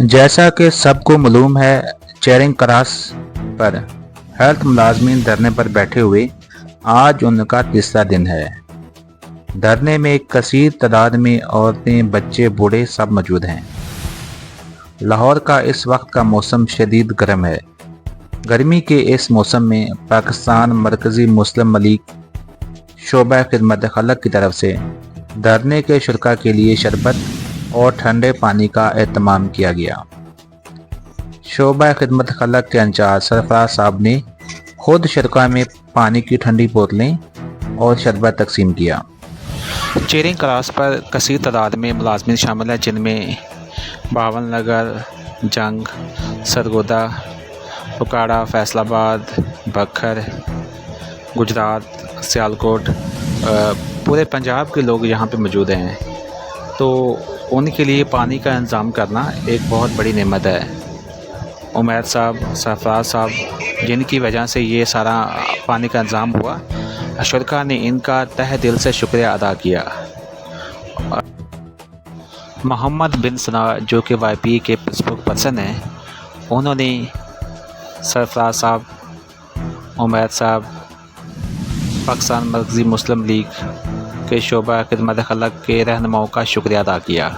जैसा कि सबको मालूम है, चेयरिंग क्रॉस पर हेल्थ मुलाजमीन धरने पर बैठे हुए आज उनका तीसरा दिन है। धरने में एक कसीर तादाद में औरतें, बच्चे, बूढ़े सब मौजूद हैं। लाहौर का इस वक्त का मौसम शदीद गर्म है। गर्मी के इस मौसम में पाकिस्तान मरकज़ी मुस्लिम लीग शोबा खिदमत खलक की तरफ से धरने के शुरका के लिए शरबत और ठंडे पानी का एहतमाम किया गया। शोबा खिदमत खलक के इंचार्ज सरफराज साहब ने खुद शुरका में पानी की ठंडी बोतलें और शरबत तकसीम किया। चेयरिंग क्लास पर कसीर तादाद में मुलाजमीन शामिल हैं, जिनमें बावन नगर, जंग, सरगोदा, उकाड़ा, फैसलाबाद, बखर, गुजरात, सियालकोट, पूरे पंजाब के लोग यहाँ पे मौजूद हैं। तो उनके लिए पानी का इंतज़ाम करना एक बहुत बड़ी नेमत है। उमैर साहब, सरफराज साहब, जिनकी वजह से ये सारा पानी का इंतज़ाम हुआ, शुरका ने इनका तहे दिल से शुक्रिया अदा किया। मोहम्मद बिन सना, जो कि YPA के स्पोक पर्सन हैं, उन्होंने सरफराज साहब, उमैर साहब, पाकिस्तान मरकज़ी मुस्लिम लीग के शोबा खिदमत खलक के रहनुमाओं का शुक्रिया अदा किया।